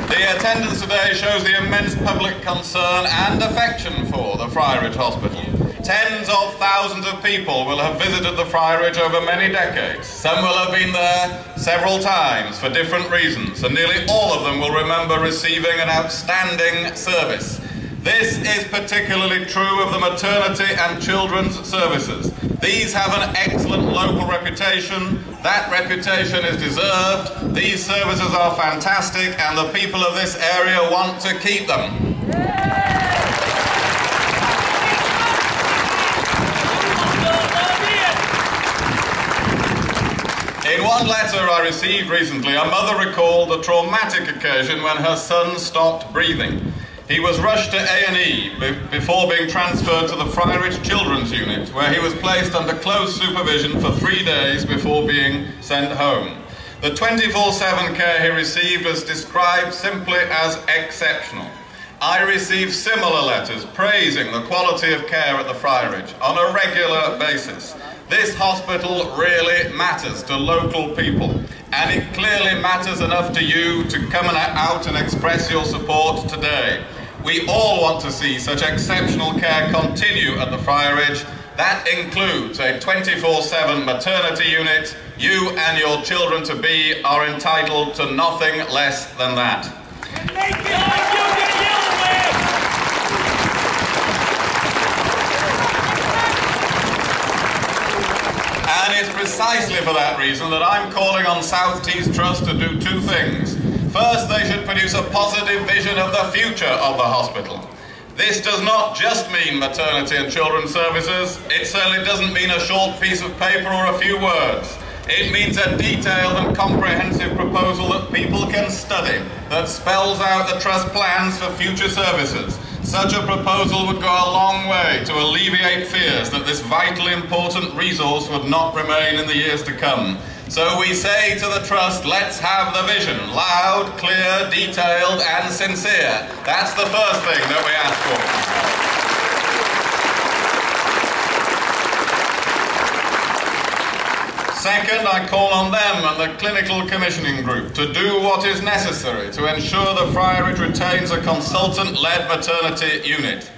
The attendance today shows the immense public concern and affection for the Friarage Hospital. Tens of thousands of people will have visited the Friarage over many decades. Some will have been there several times for different reasons, and nearly all of them will remember receiving an outstanding service. This is particularly true of the maternity and children's services. These have an excellent local reputation. That reputation is deserved. These services are fantastic, and the people of this area want to keep them. In one letter I received recently, a mother recalled a traumatic occasion when her son stopped breathing. He was rushed to A&E before being transferred to the Friarage Children's Unit, where he was placed under close supervision for 3 days before being sent home. The 24/7 care he received was described simply as exceptional. I received similar letters praising the quality of care at the Friarage on a regular basis. This hospital really matters to local people, and it clearly matters enough to you to come out and express your support today. We all want to see such exceptional care continue at the Friarage. That includes a 24/7 maternity unit. You and your children-to-be are entitled to nothing less than that. And it's precisely for that reason that I'm calling on South Tees Trust to do two things. First, they should produce a positive vision of the future of the hospital. This does not just mean maternity and children's services. It certainly doesn't mean a short piece of paper or a few words. It means a detailed and comprehensive proposal that people can study, that spells out the Trust plans for future services. Such a proposal would go a long way to alleviate fears that this vitally important resource would not remain in the years to come. So we say to the Trust, let's have the vision, loud, clear, detailed and sincere. That's the first thing that we ask for. Second, I call on them and the Clinical Commissioning Group to do what is necessary to ensure the Friarage retains a consultant-led maternity unit.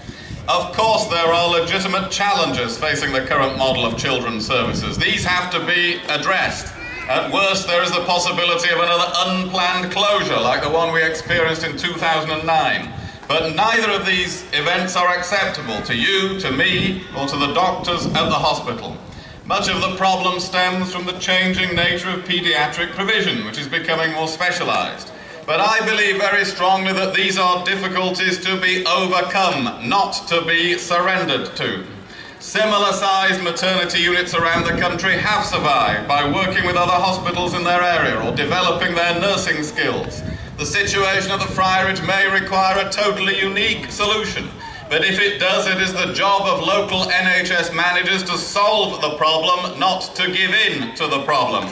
Of course, there are legitimate challenges facing the current model of children's services. These have to be addressed. At worst, there is the possibility of another unplanned closure like the one we experienced in 2009. But neither of these events are acceptable to you, to me, or to the doctors at the hospital. Much of the problem stems from the changing nature of paediatric provision, which is becoming more specialised. But I believe very strongly that these are difficulties to be overcome, not to be surrendered to. Similar-sized maternity units around the country have survived by working with other hospitals in their area or developing their nursing skills. The situation at the Friarage may require a totally unique solution, but if it does, it is the job of local NHS managers to solve the problem, not to give in to the problem.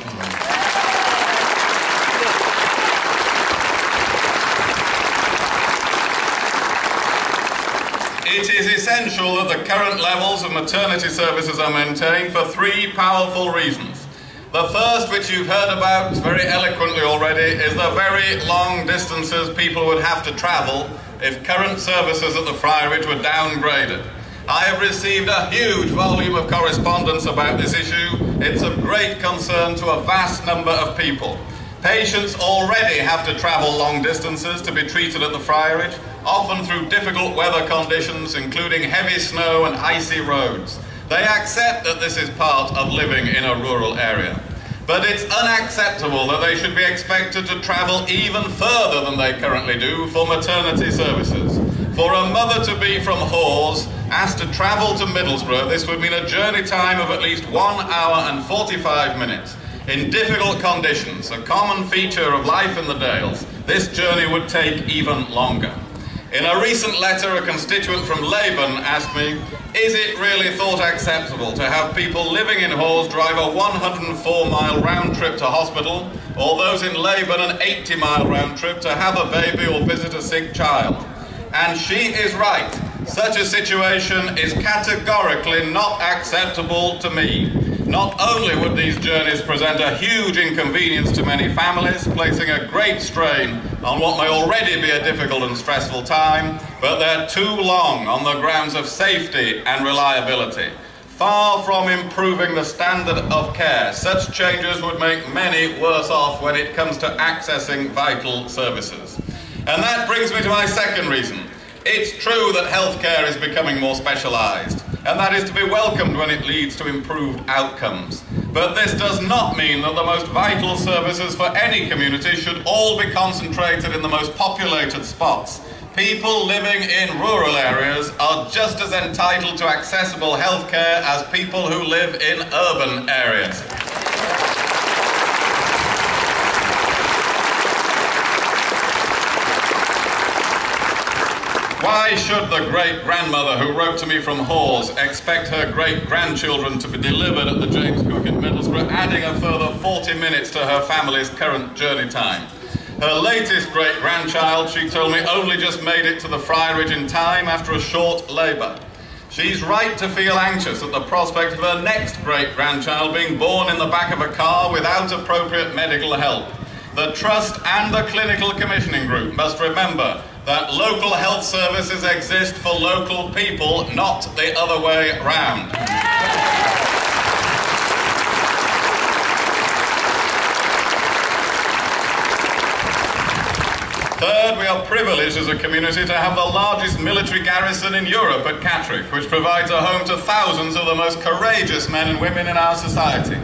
It is essential that the current levels of maternity services are maintained for three powerful reasons. The first, which you've heard about very eloquently already, is the very long distances people would have to travel if current services at the Friarage were downgraded. I have received a huge volume of correspondence about this issue. It's of great concern to a vast number of people. Patients already have to travel long distances to be treated at the Friarage, often through difficult weather conditions, including heavy snow and icy roads. They accept that this is part of living in a rural area. But it's unacceptable that they should be expected to travel even further than they currently do for maternity services. For a mother-to-be from Hawes asked to travel to Middlesbrough, this would mean a journey time of at least 1 hour and 45 minutes. In difficult conditions, a common feature of life in the Dales, this journey would take even longer. In a recent letter, a constituent from Laban asked me, is it really thought acceptable to have people living in Hawes drive a 104-mile round trip to hospital, or those in Laban an 80-mile round trip to have a baby or visit a sick child? And she is right. Such a situation is categorically not acceptable to me. Not only would these journeys present a huge inconvenience to many families, placing a great strain on what may already be a difficult and stressful time, but they're too long on the grounds of safety and reliability. Far from improving the standard of care, such changes would make many worse off when it comes to accessing vital services. And that brings me to my second reason. It's true that healthcare is becoming more specialised, and that is to be welcomed when it leads to improved outcomes. But this does not mean that the most vital services for any community should all be concentrated in the most populated spots. People living in rural areas are just as entitled to accessible healthcare as people who live in urban areas. Why should the great-grandmother who wrote to me from Hawes expect her great-grandchildren to be delivered at the James Cook in Middlesbrough, adding a further 40 minutes to her family's current journey time? Her latest great-grandchild, she told me, only just made it to the Friarage in time after a short labour. She's right to feel anxious at the prospect of her next great-grandchild being born in the back of a car without appropriate medical help. The Trust and the Clinical Commissioning Group must remember that local health services exist for local people, not the other way round. Third, we are privileged as a community to have the largest military garrison in Europe at Catterick, which provides a home to thousands of the most courageous men and women in our society.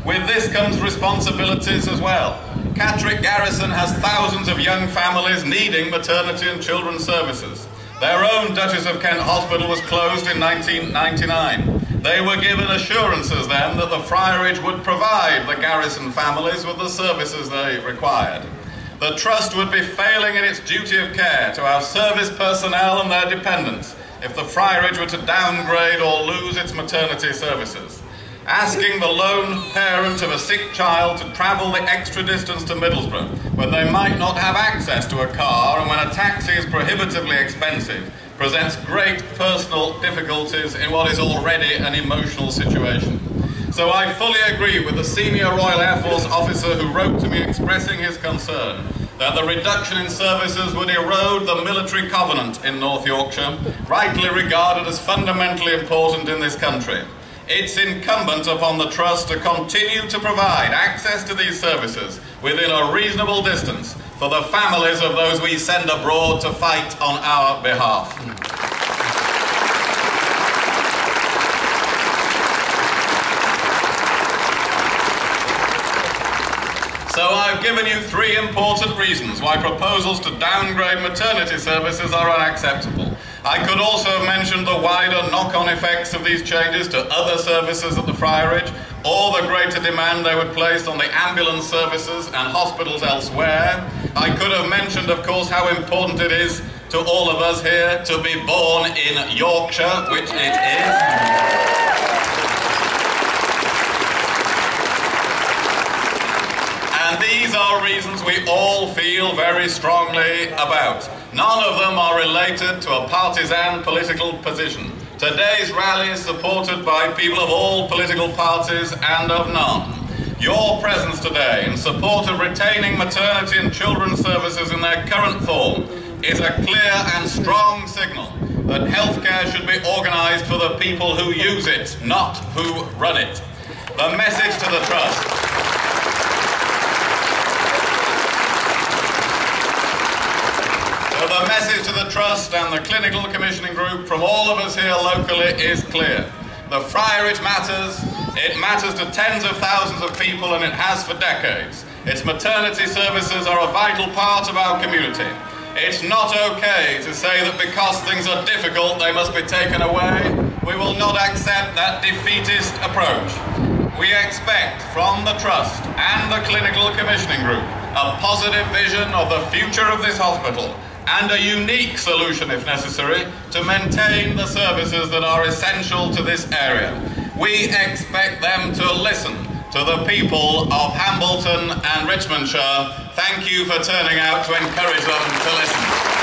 With this comes responsibilities as well. Catterick Garrison has thousands of young families needing maternity and children's services. Their own Duchess of Kent Hospital was closed in 1999. They were given assurances then that the Friarage would provide the garrison families with the services they required. The Trust would be failing in its duty of care to our service personnel and their dependents if the Friarage were to downgrade or lose its maternity services. Asking the lone parent of a sick child to travel the extra distance to Middlesbrough when they might not have access to a car and when a taxi is prohibitively expensive presents great personal difficulties in what is already an emotional situation. So I fully agree with the senior Royal Air Force officer who wrote to me expressing his concern that the reduction in services would erode the military covenant in North Yorkshire, rightly regarded as fundamentally important in this country. It's incumbent upon the Trust to continue to provide access to these services within a reasonable distance for the families of those we send abroad to fight on our behalf. So I've given you three important reasons why proposals to downgrade maternity services are unacceptable. I could also have mentioned the wider knock-on effects of these changes to other services at the Friarage, or the greater demand they would place on the ambulance services and hospitals elsewhere. I could have mentioned, of course, how important it is to all of us here to be born in Yorkshire, which it is. And these are reasons we all feel very strongly about. None of them are related to a partisan political position. Today's rally is supported by people of all political parties and of none. Your presence today in support of retaining maternity and children's services in their current form is a clear and strong signal that healthcare should be organised for the people who use it, not who run it. The message to the Trust. The message to the Trust and the Clinical Commissioning Group from all of us here locally is clear. The Friarage matters. It matters to tens of thousands of people, and it has for decades. Its maternity services are a vital part of our community. It's not okay to say that because things are difficult, they must be taken away. We will not accept that defeatist approach. We expect from the Trust and the Clinical Commissioning Group a positive vision of the future of this hospital, and a unique solution, if necessary, to maintain the services that are essential to this area. We expect them to listen to the people of Hambleton and Richmondshire. Thank you for turning out to encourage them to listen.